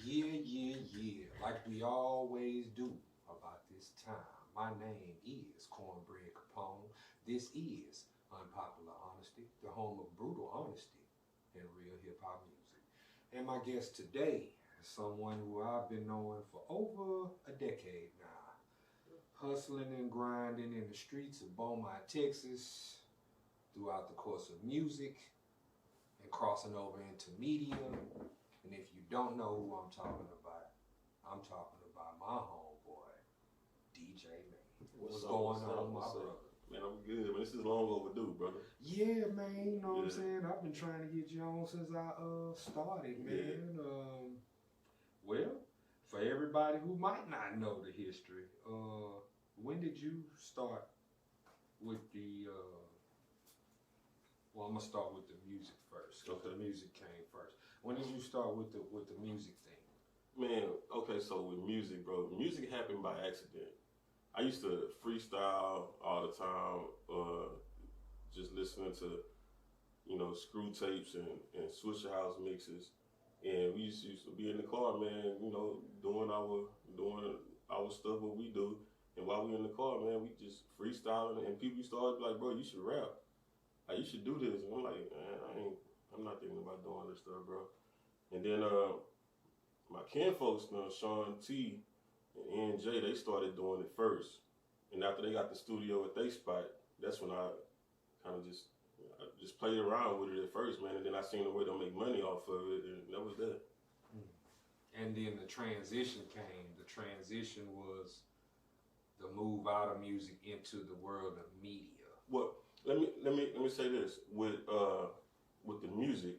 Yeah. Like we always do about this time. My name is Cornbread Capone. This is Unpopular Honesty, the home of brutal honesty and real hip hop music. And my guest today is someone who I've been knowing for over a decade now. Hustling and grinding in the streets of Beaumont, Texas, throughout the course of music and crossing over into media. And if you don't know who I'm talking about my homeboy, DJ Mann. What's going on, my brother? Man, I'm good, man. This is long overdue, brother. Yeah, man, you know what I'm saying? I've been trying to get you on since I started, man. Well, for everybody who might not know the history, when did you start with the well, I'm gonna start with the music first. Okay. The music came first. When did you start with the music thing? Man, okay, so with music, bro, music happened by accident. I used to freestyle all the time, just listening to, screw tapes and Swisher House mixes. And we used to be in the car, man, doing our stuff, what we do. And while we in the car, man, we just freestyling, and people started like, bro, you should rap. Like, you should do this. And I'm like, man, I'm not thinking about doing this stuff, bro. And then my kinfolks, Sean T and NJ, they started doing it first. And after they got the studio at their spot, that's when I kind of just played around with it at first, man. And then I seen the way to make money off of it, and that was that. And then the transition came. The transition was the move out of music into the world of media. Well, let me say this with the music.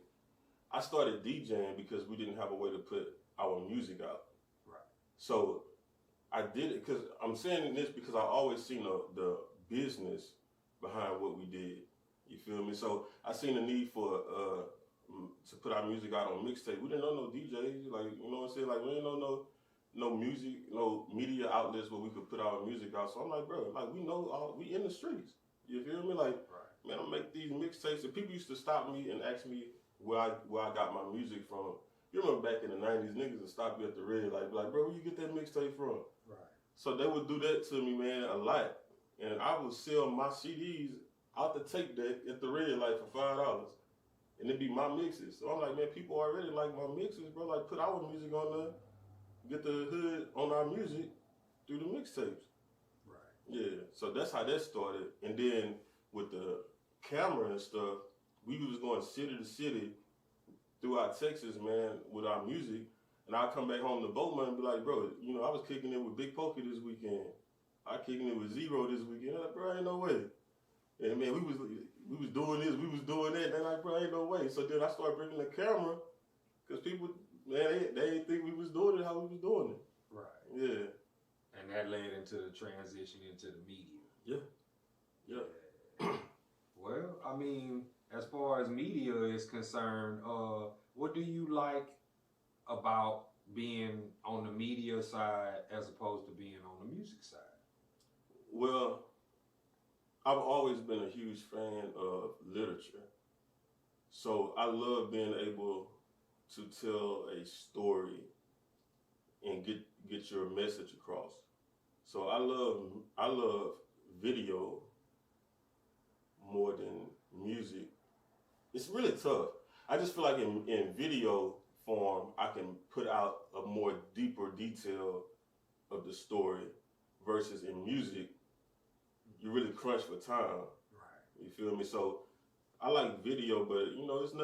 I started DJing because we didn't have a way to put our music out. Right. So I did it because I'm saying this because I always seen the business behind what we did. You feel me? So I seen the need for to put our music out on mixtape. We didn't know no DJs, like, you know what I'm saying? Like, we didn't know no music, no media outlets where we could put our music out. So I'm like, bro, like, we know we in the streets. You feel me? Like, right. Man, I make these mixtapes, and people used to stop me and ask me where I got my music from. You remember back in the 90s, niggas would stop you at the red light, like, bro, where you get that mixtape from? Right. So they would do that to me, man, a lot. And I would sell my CDs out the tape deck at the red light for $5. And it'd be my mixes. So I'm like, man, people already like my mixes, bro. Like, put our music on there, get the hood on our music through the mixtapes. Right. Yeah, so that's how that started. And then with the camera and stuff, we was going city to city throughout Texas, man, with our music. And I'd come back home to Beaumont and be like, bro, I was kicking it with Big Pokey this weekend. I kicking it with Zero this weekend. I'm like, bro, ain't no way. And man, we was doing this, we was doing that. They're like, bro, ain't no way. So then I started bringing the camera, because people, man, they didn't think we was doing it how we was doing it. Right. Yeah. And that led into the transition into the media. Yeah. Well, I mean, as far as media is concerned, what do you like about being on the media side as opposed to being on the music side? Well, I've always been a huge fan of literature. So I love being able to tell a story and get your message across. So I love video more than music. It's really tough. I just feel like in video form, I can put out a more deeper detail of the story versus in music, you really crunch for time. Right. You feel me? So I like video, but it's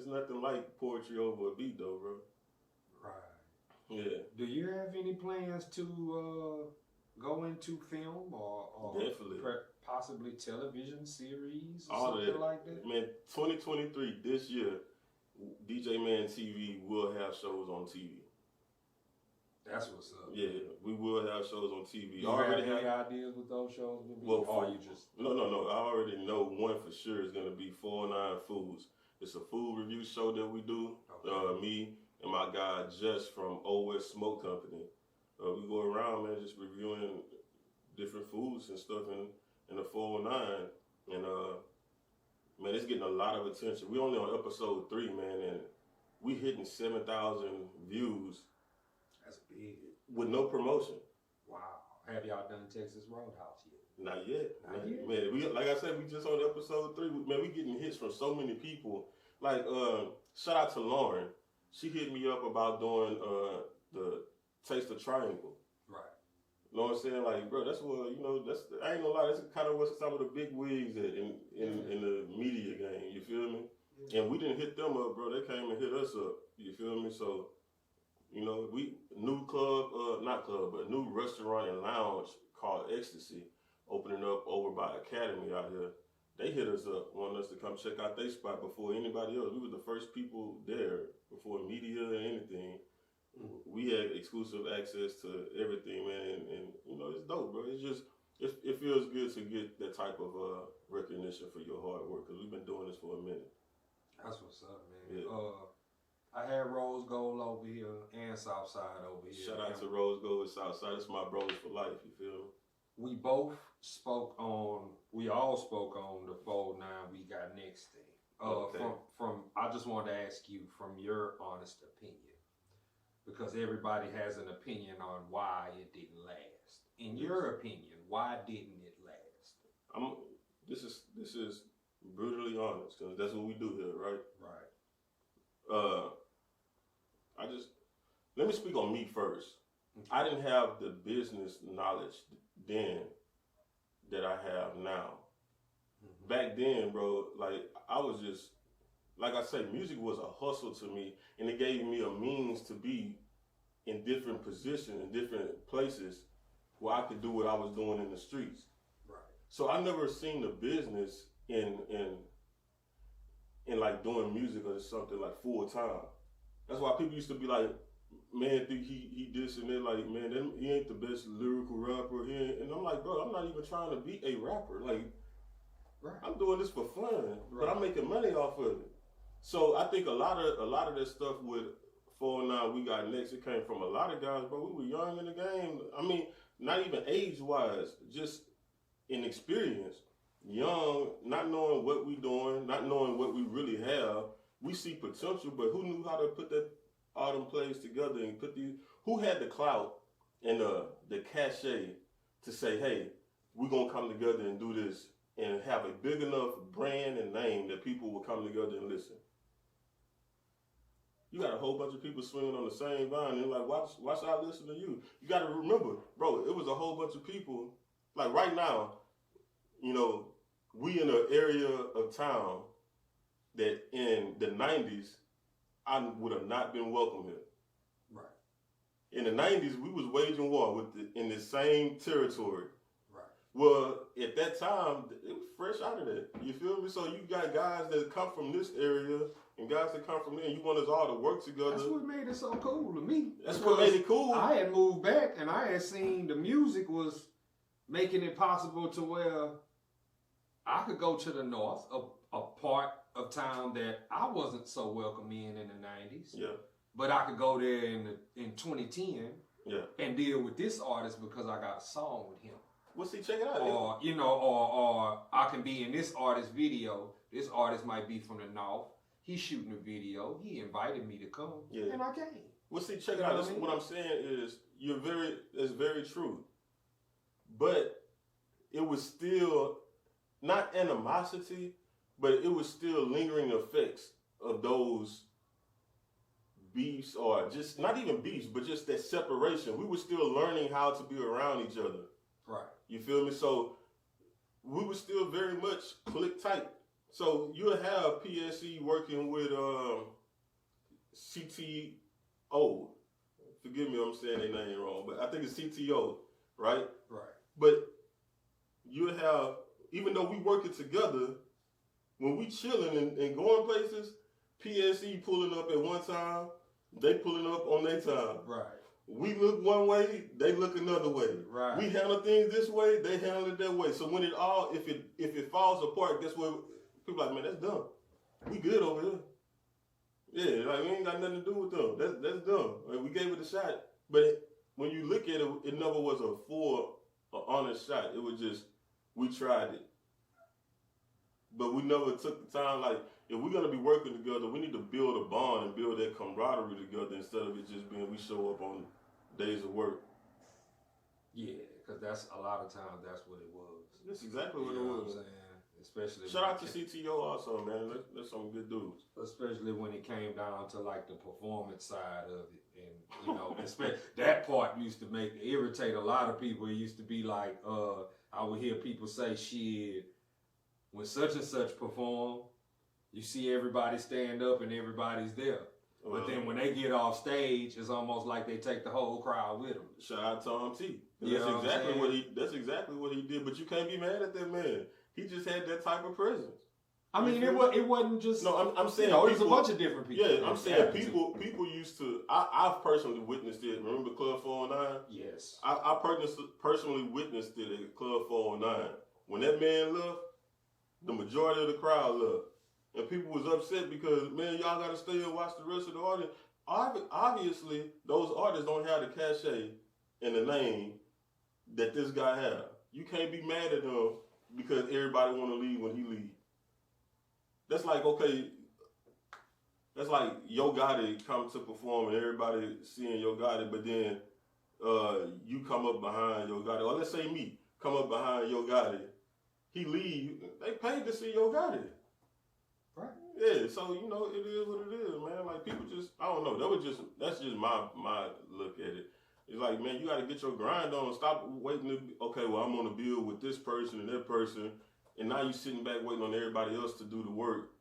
nothing like poetry over a beat though, bro. Right. Yeah. Do you have any plans to go into film or definitely possibly television series or all something like that? Man, 2023 this year, DJ Mann TV will have shows on TV. That's what's up. Yeah, we will have shows on TV. You already have any ideas what those shows will be? Well, or you just no. I already know one for sure is gonna be 409 Foods. It's a food review show that we do. Okay. Me and my guy Jess from OS Smoke Company. We go around, man, just reviewing different foods and stuff in the 409, and man, it's getting a lot of attention. We only on episode 3, man, and we hitting 7,000 views That's big. With no promotion. Wow. Have y'all done Texas Roadhouse yet? Not yet. Not yet. Man, we, like I said, we just on episode 3. Man, we getting hits from so many people. Like, shout out to Lauren. She hit me up about doing the Taste of Triangle. Right. You know what I'm saying? Like, bro, that's what, you know, that's, I ain't gonna lie, that's kind of what some of the big wigs at in the media game, you feel me? Yeah. And we didn't hit them up, bro. They came and hit us up, you feel me? So, you know, new restaurant and lounge called Ecstasy, opening up over by Academy out here. They hit us up, wanting us to come check out their spot before anybody else. We were the first people there before media and anything. We had exclusive access to everything, man, and you know, it's dope, bro. It's just, it feels good to get that type of recognition for your hard work, because we've been doing this for a minute. That's what's up, man. Yeah. I had Rose Gold over here and Southside over here. Shout out to Rose Gold and Southside. It's my bros for life, you feel me? We all spoke on the Fold 9 We Got Next thing. Okay. I just wanted to ask you from your honest opinion, because everybody has an opinion on why it didn't last. In your opinion, why didn't it last? This is brutally honest, because that's what we do here, right? Right. Let me speak on me first. Okay. I didn't have the business knowledge then that I have now. Mm-hmm. Back then, bro, like, I was just, like I say, music was a hustle to me, and it gave me a means to be in different positions, in different places where I could do what I was doing in the streets. Right. So I never seen the business in like doing music or something like full time. That's why people used to be like, man, think he this and that, like, man, he ain't the best lyrical rapper. And I'm like, bro, I'm not even trying to be a rapper. Like, right. I'm doing this for fun, right. But I'm making money off of it. So I think a lot of that stuff with 409 We Got Next, it came from a lot of guys, bro. We were young in the game. I mean, not even age-wise, just in experience. Young, not knowing what we doing, not knowing what we really have. We see potential, but who knew how to put all them plays together and who had the clout and the cachet to say, hey, we're going to come together and do this and have a big enough brand and name that people will come together and listen. You got a whole bunch of people swinging on the same vine and like, watch I listen to you. You got to remember, bro, it was a whole bunch of people. Like right now, you know, we in an area of town that in the 90s, I would have not been welcome here. Right. In the 90s, we was waging war in the same territory. Right. Well, at that time, it was fresh out of that. You feel me? So you got guys that come from this area and guys that come from there, and you want us all to work together. That's what made it so cool to me. That's what made it cool. I had moved back, and I had seen the music was making it possible to where I could go to the north, a part of town that I wasn't so welcome in the 90s. Yeah. But I could go there in 2010 and deal with this artist because I got a song with him. Well, see, check it out. Or, you know, or I can be in this artist's video. This artist might be from the north. He's shooting a video. He invited me to come, and I came. Well, see, check it out. What I'm saying is, it's very true. But it was still not animosity, but it was still lingering effects of those beefs, or just not even beefs, but just that separation. We were still learning how to be around each other. Right. You feel me? So we were still very much click tight. So you'll have PSE working with CTO. Forgive me if I'm saying their name wrong, but I think it's CTO, right? Right. But you'll have, even though we working together, when we chilling and going places, PSE pulling up at one time, they pulling up on their time. Right. We look one way, they look another way. Right. We handle things this way, they handle it that way. So when it all, if it falls apart, that's what people like, man, that's dumb. We good over here. Yeah, like we ain't got nothing to do with them. That's dumb. Like, we gave it a shot, but when you look at it, it never was a full, honest shot. It was just, we tried it. But we never took the time, like, if we're going to be working together, we need to build a bond and build that camaraderie together instead of it just being we show up on days of work. Yeah, because that's a lot of times that's what it was. That's exactly what you it know was. What I'm saying? Especially shout out to CTO also, man. That's some good dudes. Especially when it came down to like the performance side of it, and you know, that part used to irritate a lot of people. It used to be like, I would hear people say, "Shit, when such and such perform, you see everybody stand up and everybody's there." But then when they get off stage, it's almost like they take the whole crowd with them. Shout out Tom T. That's exactly what he did. But you can't be mad at that man. He just had that type of presence. I mean, it wasn't just. No, I'm saying there's a bunch of different people. Yeah, I'm saying people used to. I've personally witnessed it. Remember Club 409? Yes. I personally witnessed it at Club 409. When that man left, the majority of the crowd left. And people was upset because, man, y'all got to stay and watch the rest of the audience. Obviously, those artists don't have the cachet and the name that this guy have. You can't be mad at him because everybody want to leave when he leave. That's like, okay, that's like Yo Gotti come to perform and everybody seeing Yo Gotti, but then you come up behind Yo Gotti. Or let's say me, come up behind Yo Gotti. He leave, they paid to see Yo Gotti. Right. Yeah, so you know it is what it is, man. Like people just, I don't know. That's just my look at it. It's like, man, you got to get your grind on. Stop waiting to. Okay, well, I'm on a bill with this person and that person, and now you sitting back waiting on everybody else to do the work,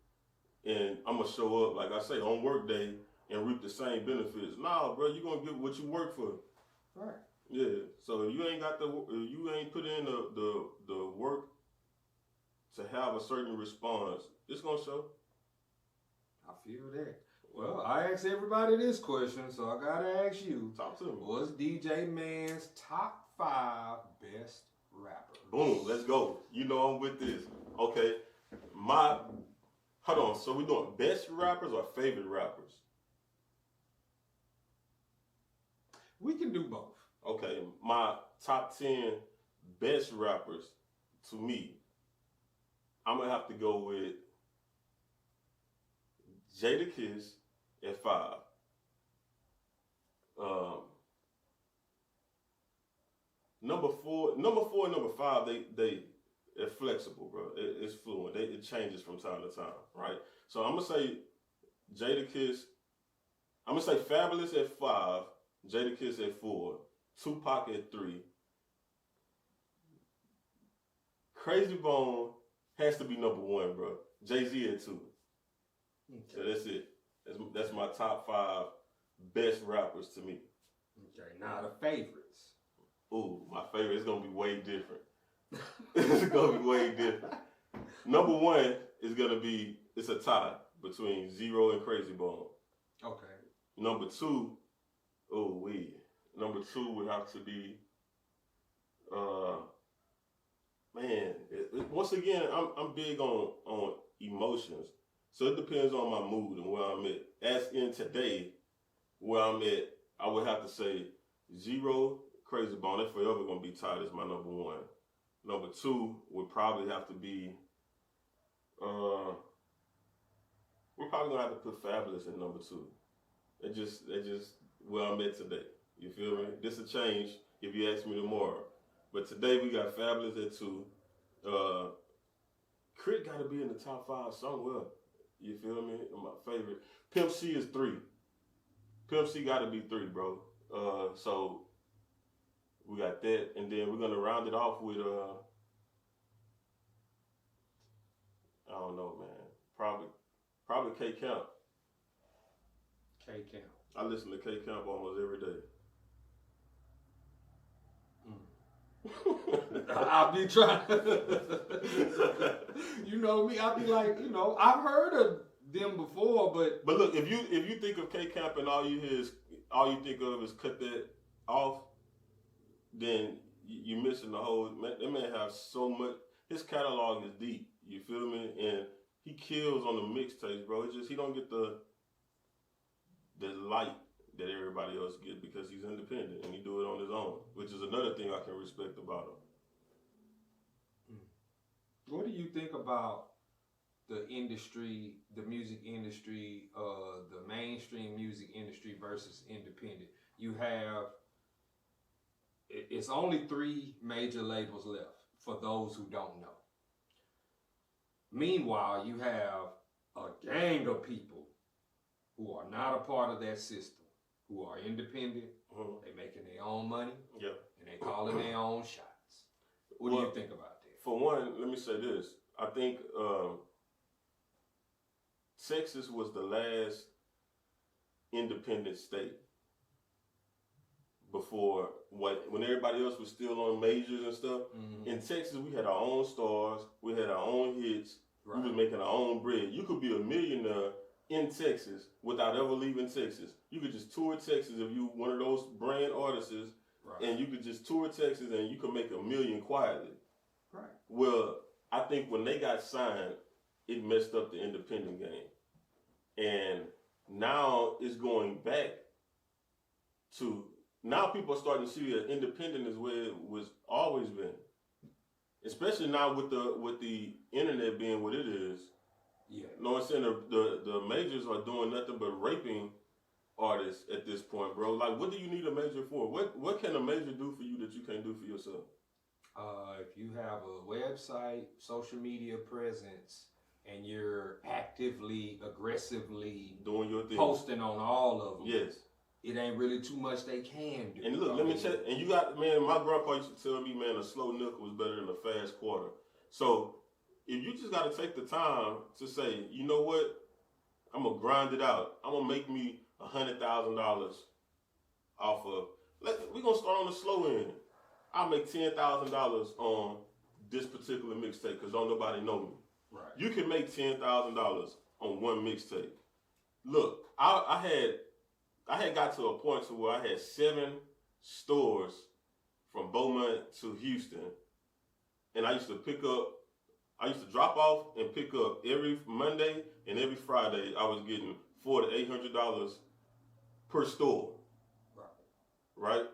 and I'm gonna show up, like I say, on work day and reap the same benefits. Nah, bro, you gonna get what you work for. Right. Yeah. So if you ain't got you ain't put in the work to have a certain response, it's gonna show. I feel that. Well, I asked everybody this question, so I gotta ask you. Talk to me. What's DJ Mann's top 5 best rappers? Boom, let's go. You know I'm with this. Okay. Hold on, so we doing best rappers or favorite rappers? We can do both. Okay, my top 10 best rappers, to me, I'm gonna have to go with Jadakiss at 5. Number four and number 5, they're flexible, bro. It's fluent. It changes from time to time, right? So I'm gonna say Jadakiss. I'm gonna say Fabulous at 5, Jadakiss at 4, Tupac at 3. Crazy Bone has to be number 1, bro. Jay-Z at 2. Okay. So that's it. That's my top 5 best rappers to me. Okay, now the favorites. Ooh, my favorite is gonna be way different. It's gonna be way different. Number 1 is gonna be, it's a tie between Zero and Crazy Bone. Okay. Number 2, number 2 would have to be, once again, I'm big on emotions. So it depends on my mood and where I'm at. As in today, where I'm at, I would have to say Zero, Crazy Bone. They're forever going to be tied as my number 1. Number 2 would probably have to be, we're probably going to have to put Fabulous at number 2. They just where I'm at today. You feel me? This will change if you ask me tomorrow. But today we got Fabulous at 2. Crit got to be in the top 5 somewhere. You feel me? My favorite. Pimp C is 3. Pimp C got to be 3, bro. So we got that, and then we're gonna round it off with I don't know, man. Probably K Camp. K Camp. I listen to K Camp almost every day. I'll be trying. You know me. I'll be like, I've heard of them before, but look, if you think of K Camp and all you think of is Cut That Off, then you're missing the whole. That man has so much. His catalog is deep. You feel me? And he kills on the mixtapes, bro. It's just he don't get the light that everybody else get because he's independent and he do it on his own, which is another thing I can respect about him. What do you think about the industry, the music industry, the mainstream music industry versus independent? You have It's only 3 major labels left for those who don't know. Meanwhile, you have a gang of people who are not a part of that system, who are independent, they making their own money, and they calling their own shots. What do you think about that? For one, let me say this. I think Texas was the last independent state before when everybody else was still on majors and stuff. In Texas, we had our own stars, we had our own hits, we was making our own bread. You could be a millionaire in Texas without ever leaving Texas. You could just tour Texas if you one of those brand artists, and you could just tour Texas and you could make $1 million quietly. Right. Well, I think when they got signed, it messed up the independent game. And now it's going back to, now people are starting to see that independent is where it was always been. Especially now with the internet being what it is. Yeah. You know what I'm saying? The majors are doing nothing but raping artists at this point, bro. Like, what do you need a major for? What can a major do for you that you can't do for yourself? If you have a website, social media presence, and you're actively, aggressively doing your thing, posting on all of them, yes, it ain't really too much they can do. And look, let me check. And you got, man, my grandpa used to tell me, man, a slow nickel was better than a fast quarter. So if you just got to take the time to say, you know what, I'm gonna grind it out. I'm gonna make me $100,000 off of. We're gonna start on the slow end. I'll make $10,000 on this particular mixtape because don't nobody know me. Right. You can make $10,000 on one mixtape. Look, I had got to a point to where I had 7 stores from Beaumont to Houston, and I used to drop off and pick up every Monday and every Friday. I was getting $400 to $800 per store. Right?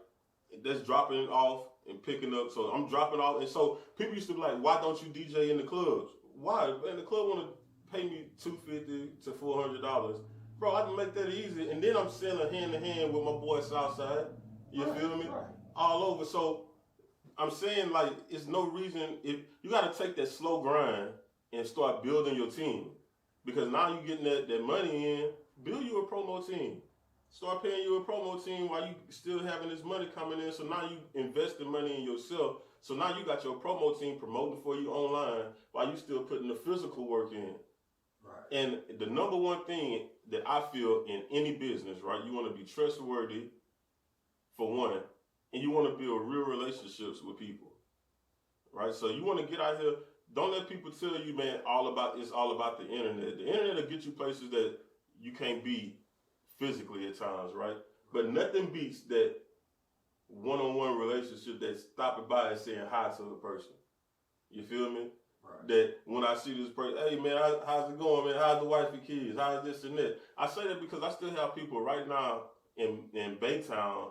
That's dropping it off and picking up. So I'm dropping off, and so people used to be like, "Why don't you DJ in the clubs?" Why? Man, the club want to pay me $250 to $400. Bro, I can make that easy, and then I'm selling hand to hand with my boy Southside. You feel me? Right. All over. So I'm saying, like, it's no reason if you got to take that slow grind and start building your team, because now you're getting that money in. Build you a promo team. Start paying you a promo team while you still having this money coming in. So now you investing money in yourself. So now you got your promo team promoting for you online while you still putting the physical work in. Right. And the number one thing that I feel in any business, right, you want to be trustworthy, for one, and you want to build real relationships with people, right? So you want to get out here. Don't let people tell you, man, it's all about the internet. The internet will get you places that you can't be physically at times, right? But nothing beats that one-on-one relationship that's stopping by and saying hi to a person. You feel me? Right. That when I see this person, hey man, how's it going, man? How's the wife and kids? How's this and that? I say that because I still have people right now in Baytown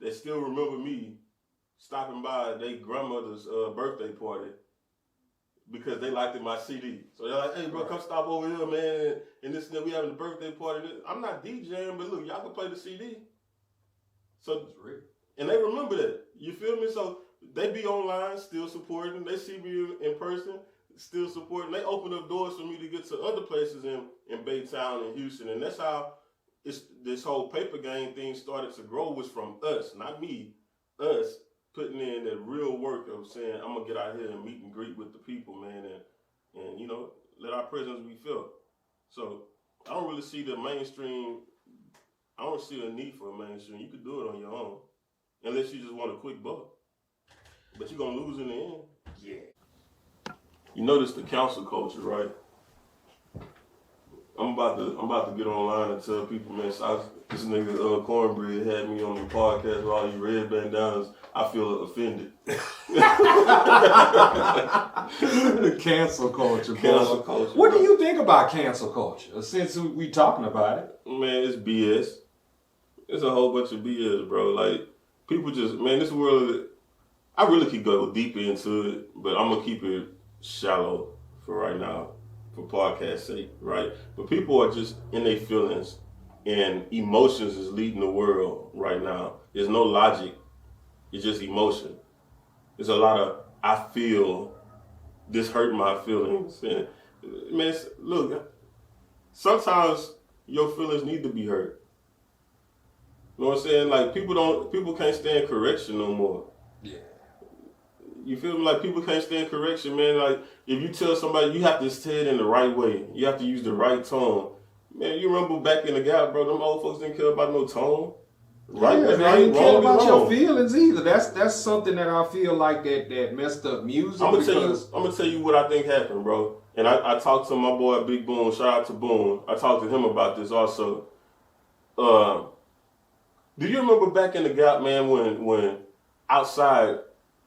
that still remember me stopping by their grandmother's birthday party because they liked my CD. So they're like, hey bro, come stop over here, man, and this and that, we having a birthday party. I'm not DJing, but look, y'all can play the CD. So it's real. And they remember that. You feel me? So they be online, still supporting. They see me in person, still supporting. They open up doors for me to get to other places in Baytown and Houston. And that's how this whole paper game thing started to grow, was from us, not me, us putting in that real work of saying, I'm going to get out here and meet and greet with the people, man, and you know, let our presence be felt. So I don't really see the mainstream. I don't see a need for a mainstream. You could do it on your own, unless you just want a quick buck. But you're gonna lose in the end. Yeah. You notice the council culture, right? I'm about to get online and tell people, man, this nigga Cornbread had me on the podcast with all these red bandanas. I feel offended. The cancel culture. Cancel culture. What do you think about cancel culture? Since we talking about it, man, it's BS. It's a whole bunch of BS, bro. Like, people just, man, this world, I really could go deeper into it, but I'm going to keep it shallow for right now, for podcast sake, right? But people are just in their feelings, and emotions is leading the world right now. There's no logic It's just emotion. There's a lot of I feel this hurt my feelings. And man, look, sometimes your feelings need to be hurt. You know what I'm saying? Like people can't stand correction no more. Yeah. You feel me? Like people can't stand correction, man. Like if you tell somebody, you have to say it in the right way. You have to use the right tone. Man, you remember back in the Gap, bro? Them old folks didn't care about no tone. Right? Yeah, That's they right. didn't care Wrong about is your wrong. feelings either. That's something that I feel like that messed up music. I'm gonna tell you what I think happened, bro. And I talked to my boy Big Boone. Shout out to Boone. I talked to him about this also. Do you remember back in the Gap, man, when outside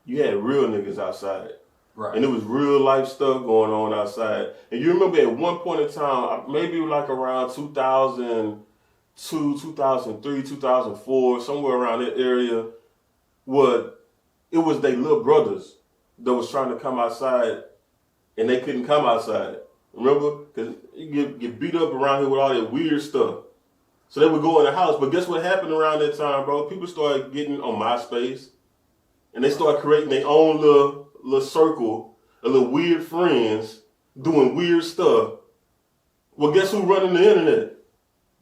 you had real niggas outside? Right. And it was real life stuff going on outside. And you remember at one point in time, maybe like around 2002, 2003, 2004, somewhere around that area, it was their little brothers that was trying to come outside and they couldn't come outside. Remember? Because you get beat up around here with all that weird stuff. So they would go in the house. But guess what happened around that time, bro? People started getting on MySpace and they started creating their own little circle of little weird friends doing weird stuff. Well, guess who running the internet?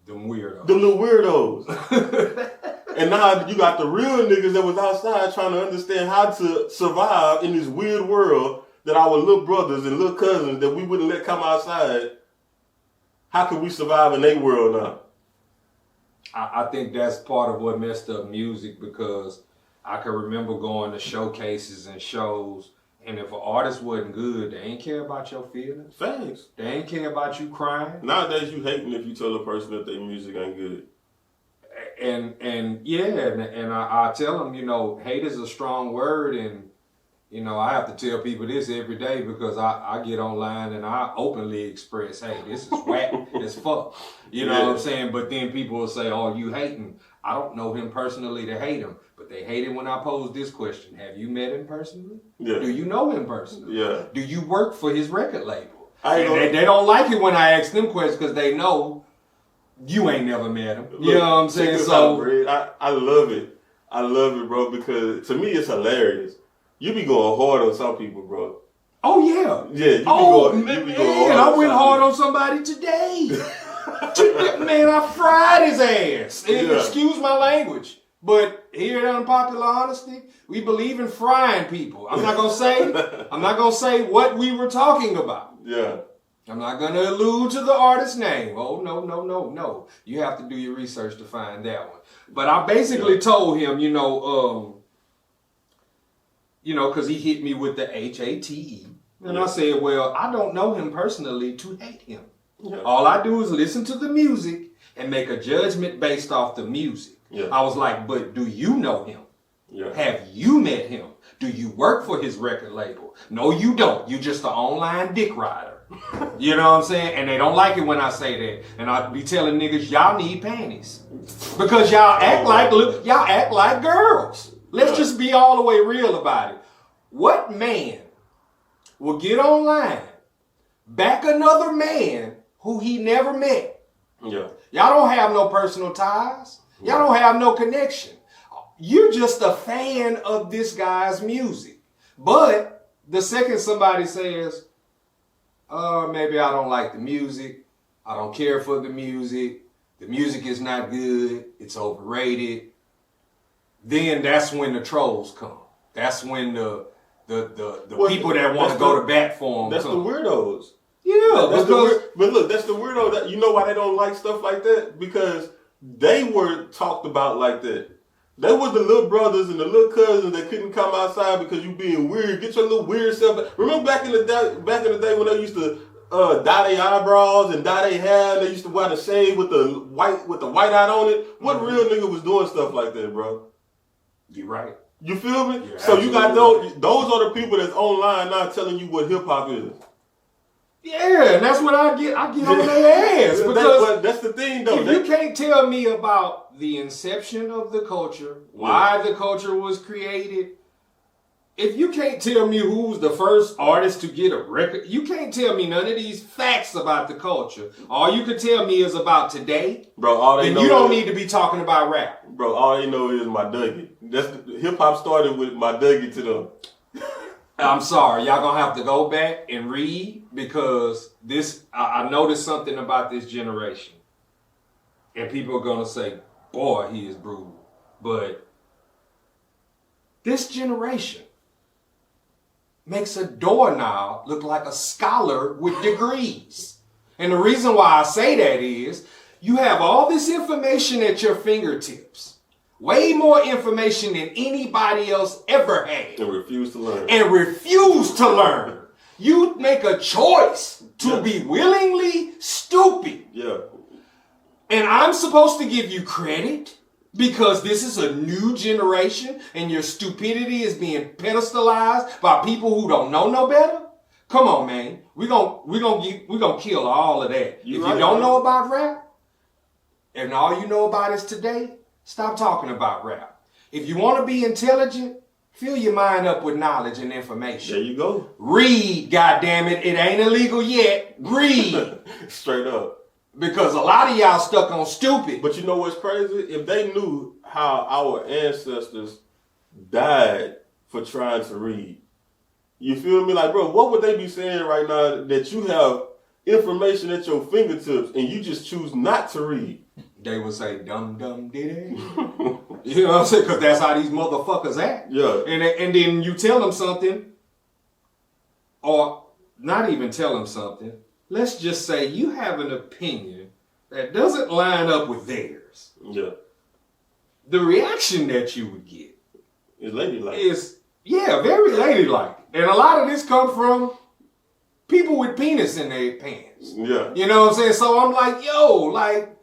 Them weirdos. Them little weirdos. And now you got the real niggas that was outside trying to understand how to survive in this weird world that our little brothers and little cousins that we wouldn't let come outside. How can we survive in their world now? I think that's part of what messed up music, because I can remember going to showcases and shows, and if an artist wasn't good, they ain't care about your feelings. Thanks. They ain't care about you crying. Nowadays, you hating if you tell a person that their music ain't good. And I tell them, hate is a strong word, and I have to tell people this every day, because I get online and I openly express, hey, this is whack as fuck. You know what I'm saying? But then people will say, oh, you hating. I don't know him personally to hate him, but they hate it when I pose this question. Have you met him personally? Yeah. Do you know him personally? Yeah. Do you work for his record label? They don't like it when I ask them questions, because they know you ain't never met him. You know what I'm saying? So I love it. I love it, bro, because to me it's hilarious. You be going hard on some people, bro. Oh, yeah. Yeah, you be going hard I went hard on somebody today. Man, I fried his ass. Excuse my language. But here at Unpopular Honesty, we believe in frying people. I'm not gonna say what we were talking about. Yeah. I'm not gonna allude to the artist's name. Oh, no. You have to do your research to find that one. But I basically told him, because he hit me with the HATE. And I said, well, I don't know him personally to hate him. Yeah. All I do is listen to the music and make a judgment based off the music. Yeah. I was like, but do you know him? Yeah. Have you met him? Do you work for his record label? No, you don't. You just an online dick rider. You know what I'm saying? And they don't like it when I say that. And I be telling niggas, y'all need panties. Because y'all act like girls. Let's just be all the way real about it. What man will get online, back another man who he never met? Yeah. Y'all don't have no personal ties. Y'all don't have no connection. You're just a fan of this guy's music. But the second somebody says, maybe I don't like the music, I don't care for the music is not good, it's overrated, then that's when the trolls come. That's when the people that want to go to bat for them That's come. the weirdos. Yeah, but look, that's the weirdo. That you know why they don't like stuff like that? Because they were talked about like that. They was the little brothers and the little cousins that couldn't come outside because you being weird. Get your little weird stuff. Remember back in the day when they used to dye their eyebrows and dye their hair. They used to wear the shade with the white out on it. What real nigga was doing stuff like that, bro? You're right. You feel me? So you got those are the people that's online now telling you what hip hop is. Yeah, and that's what I get on their ass. Because that's the thing, though. If you can't tell me about the inception of the culture, why the culture was created, if you can't tell me who's the first artist to get a record, you can't tell me none of these facts about the culture. All you can tell me is about today. Bro, all they know you don't need to be talking about rap. Bro, all they know is my Dougie. Hip hop started with my Dougie to them. I'm sorry, y'all gonna have to go back and read because I noticed something about this generation. And people are gonna say, boy, he is brutal. But this generation makes a doorknob look like a scholar with degrees. And the reason why I say that is you have all this information at your fingertips. Way more information than anybody else ever had. And refuse to learn. You make a choice to be willingly stupid. Yeah. And I'm supposed to give you credit because this is a new generation and your stupidity is being pedestalized by people who don't know no better? Come on, man. We're gonna kill all of that. If you don't know about rap, and all you know about is today, stop talking about rap. If you want to be intelligent, fill your mind up with knowledge and information. There you go. Read, goddammit. It ain't illegal yet. Read. Straight up. Because a lot of y'all stuck on stupid. But you know what's crazy? If they knew how our ancestors died for trying to read, you feel me? Like, bro, what would they be saying right now that you have information at your fingertips and you just choose not to read? They would say, dum diddy. You know what I'm saying? Because that's how these motherfuckers act. Yeah. And then you tell them something, or not even tell them something. Let's just say you have an opinion that doesn't line up with theirs. Yeah. The reaction that you would get is ladylike. Very ladylike. And a lot of this come from people with penis in their pants. Yeah. You know what I'm saying? So I'm like,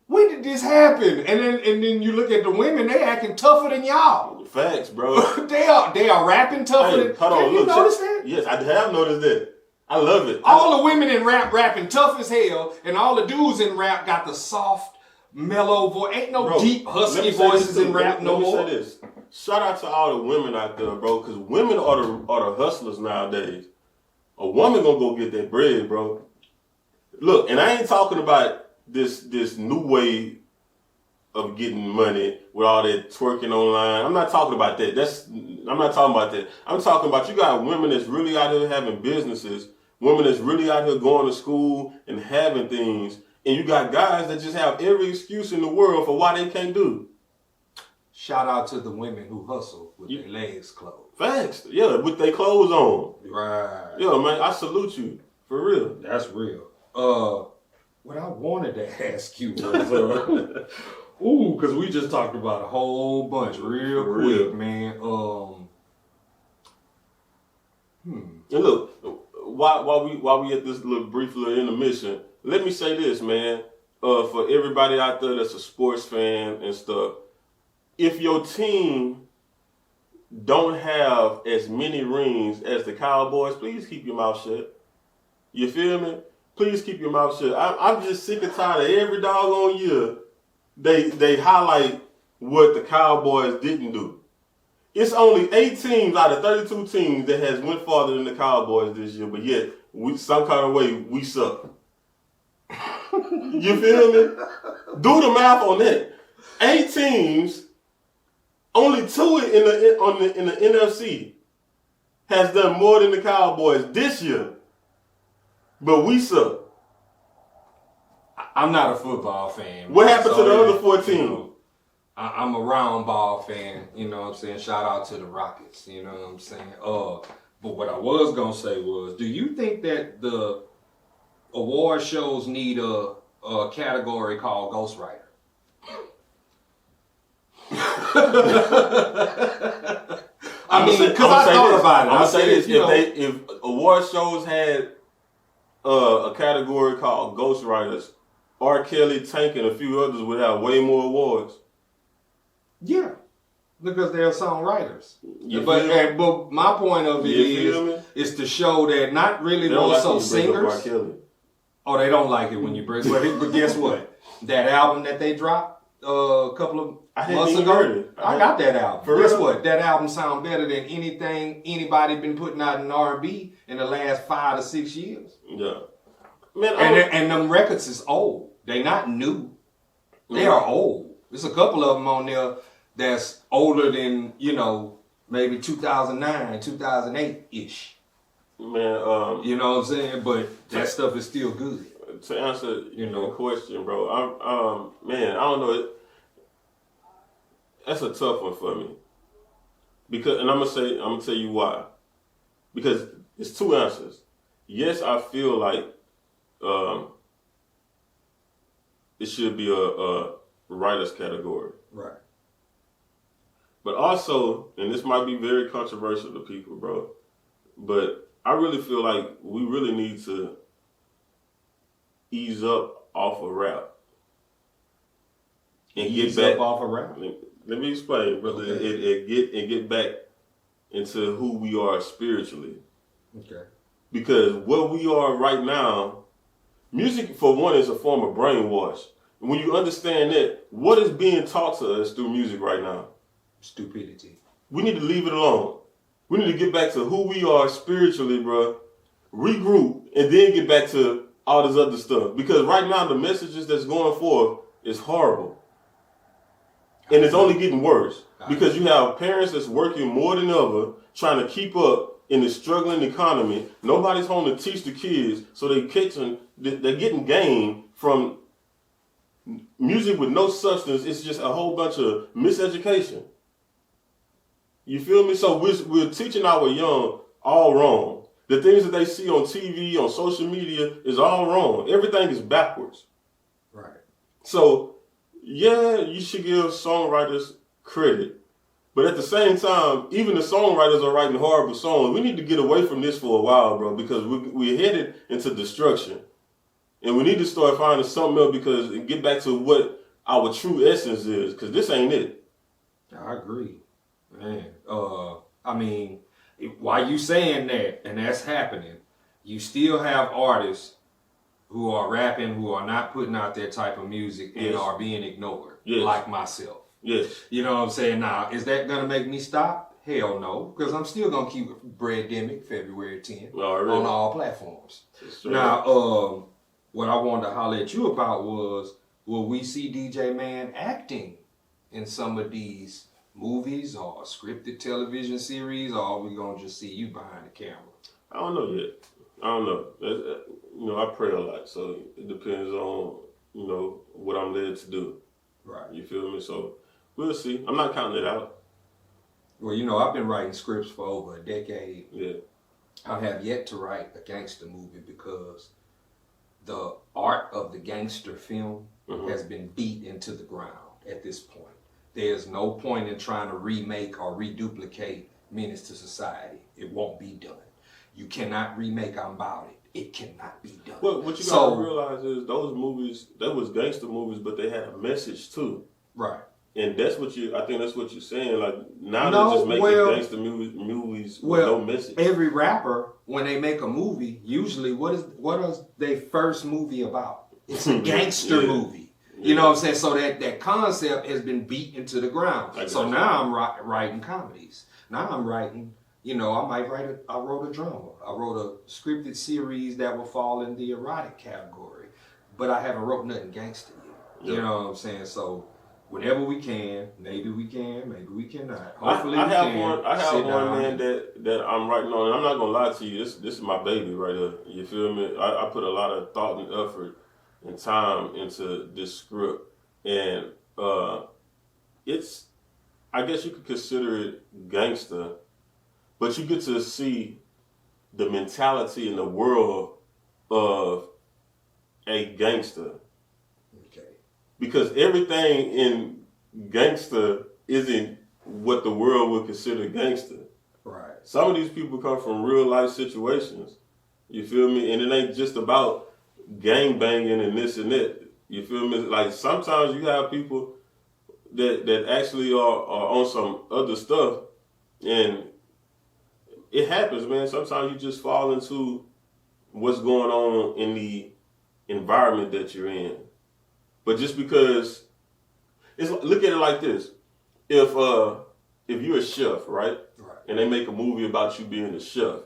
when did this happen? And then you look at the women, they acting tougher than y'all. Facts, bro. they are rapping tougher than. Hold on, you notice that? Yes, I have noticed that. I love it. All the women in rap rapping tough as hell, and all the dudes in rap got the soft, mellow voice. Ain't no deep, husky voices in rap no more. Let me say this. Shout out to all the women out there, bro, because women are the hustlers nowadays. A woman gonna go get that bread, bro. Look, and I ain't talking about this new way of getting money with all that twerking online. I'm not talking about that. I'm not talking about that. I'm talking about you got women that's really out here having businesses, women that's really out here going to school and having things, and you got guys that just have every excuse in the world for why they can't do. Shout out to the women who hustle with their legs closed. Facts. Yeah, with their clothes on. Right. Yeah, man, I salute you. For real. That's real. What I wanted to ask you was, because we just talked about a whole bunch real quick, man. And look, while we at this brief little intermission, let me say this, man. For everybody out there that's a sports fan and stuff, if your team don't have as many rings as the Cowboys, please keep your mouth shut. You feel me? Please keep your mouth shut. I'm just sick and tired of every doggone year they highlight what the Cowboys didn't do. It's only 8 teams out of 32 teams that has went farther than the Cowboys this year, but yet, some kind of way, we suck. You feel me? Do the math on that. 8 teams, only 2 in the NFC has done more than the Cowboys this year, but we suck. I'm not a football fan. What happened to the other 4 teams? I'm a round ball fan, you know what I'm saying? Shout out to the Rockets, you know what I'm saying? But what I was going to say was, do you think that the award shows need a category called Ghostwriter? I mean, because I thought about it. I'm going to say this. If award shows had a category called Ghostwriters, R. Kelly, Tank, and a few others would have way more awards. Yeah, because they're songwriters. But my point of it is to show that not really more so singers. Oh, they don't like it when you bring it. But guess what? That album that they dropped, a couple of months even ago. heard it. I got that album. For Guess real? what? That album sound better than anything anybody been putting out in R&B in the last 5 to 6 years. Yeah. Man, And them records is old. They not new. They are old. There's a couple of them on there that's older than, maybe 2009, 2008-ish. Man, You know what I'm saying? But that stuff is still good. To answer your question, bro, man, I don't know. That's a tough one for me. Because, and I'm gonna tell you why. Because it's two answers. Yes, I feel like it should be a writer's category. Right. But also, and this might be very controversial to people, bro, but I really feel like we really need to ease up off of rap and Ease get back up off of rap. Let me explain, brother. Okay. And get back into who we are spiritually. Okay. Because what we are right now, music for one is a form of brainwash. And when you understand that, what is being taught to us through music right now? Stupidity. We need to leave it alone. We need to get back to who we are spiritually, bro. Regroup and then get back to all this other stuff. Because right now the messages that's going forth is horrible. And it's only getting worse. Because you have parents that's working more than ever, trying to keep up in the struggling economy. Nobody's home to teach the kids, so they're getting game from music with no substance. It's just a whole bunch of miseducation. You feel me? So we're teaching our young all wrong. The things that they see on TV, on social media is all wrong. Everything is backwards. Right. So, yeah, you should give songwriters credit. But at the same time, even the songwriters are writing horrible songs. We need to get away from this for a while, bro, because we're headed into destruction. And we need to start finding something else because and get back to what our true essence is, because this ain't it. I agree. Man, I mean, while you saying that, and that's happening, you still have artists who are rapping, who are not putting out that type of music and are being ignored, like myself. Yes. You know what I'm saying? Now, is that going to make me stop? Hell no, because I'm still going to keep Breademic February 10th on all platforms. Now, what I wanted to holler at you about was, will we see DJ Mann acting in some of these movies or scripted television series, or are we going to just see you behind the camera? I don't know yet. I don't know. I pray a lot, so it depends on, what I'm led to do. Right. You feel me? So we'll see. I'm not counting it out. Well, I've been writing scripts for over a decade. Yeah. I have yet to write a gangster movie because the art of the gangster film has been beat into the ground at this point. There's no point in trying to remake or reduplicate Menace to Society. It won't be done. You cannot remake I'm About It. It cannot be done. Well, what you got to realize is those movies, that was gangster movies, but they had a message too. Right. And I think that's what you're saying. Like, now they're just making gangster movies with no message. Every rapper, when they make a movie, usually what is their first movie about? It's a gangster movie. You know what I'm saying? So that concept has been beat into the ground. So now I'm writing comedies. Now I'm writing, I wrote a drama. I wrote a scripted series that will fall in the erotic category. But I haven't wrote nothing gangster yet. You know what I'm saying? So whenever we can, maybe we can, maybe we cannot. Hopefully I have one, man, that I'm writing on. And I'm not going to lie to you. This is my baby right here. You feel me? I put a lot of thought and effort and time into this script, and it's, I guess you could consider it gangster, but you get to see the mentality in the world of a gangster. Okay. Because everything in gangster isn't what the world would consider gangster. Right. Some of these people come from real life situations. You feel me? And it ain't just about gang banging and this and that. You feel me? Like, sometimes you have people that actually are on some other stuff, and it happens, man. Sometimes you just fall into what's going on in the environment that you're in. But just because It's look at it like this: if you're a chef, right, and they make a movie about you being a chef,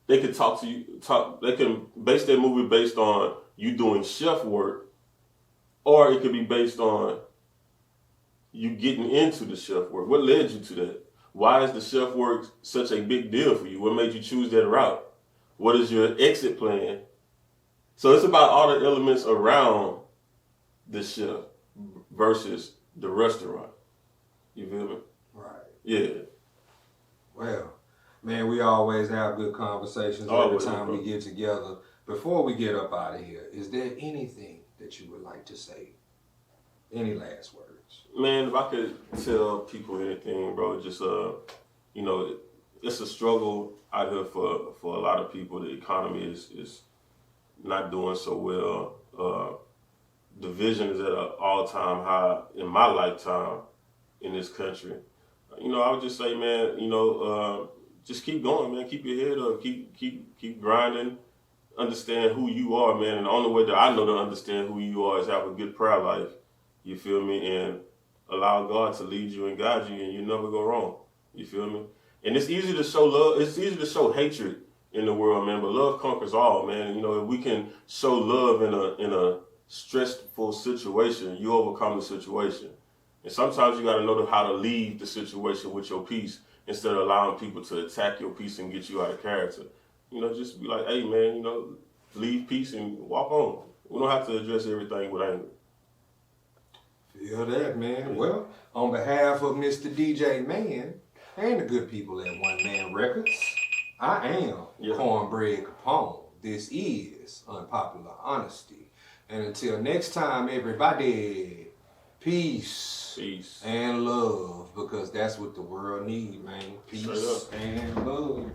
they can talk to you. They can base their movie based on you doing chef work, or it could be based on you getting into the chef work. What led you to that? Why is the chef work such a big deal for you? What made you choose that route? What is your exit plan? So it's about all the elements around the chef versus the restaurant. You feel me? Right. Yeah. Well, man, we always have good conversations every time we get together. Before we get up out of here, is there anything that you would like to say? Any last words? Man, if I could tell people anything, bro, just it's a struggle out here for a lot of people. The economy is not doing so well. Division is at an all-time high in my lifetime in this country. I would just say, man, just keep going, man. Keep your head up. Keep grinding. Understand who you are, man. And the only way that I know to understand who you are is have a good prayer life. You feel me? And allow God to lead you and guide you, and you never go wrong. You feel me? And it's easy to show love. It's easy to show hatred in the world, man. But love conquers all, man. If we can show love in a stressful situation, you overcome the situation. And sometimes you got to know how to leave the situation with your peace instead of allowing people to attack your peace and get you out of character. Just be like, hey, man, leave peace and walk on. We don't have to address everything with anger. Feel that, man. Well, on behalf of Mr. DJ Mann and the good people at One Man Records, I am Cornbread Capone. This is Unpopular Honesty. And until next time, everybody, peace and love, because that's what the world needs, man. Peace and love.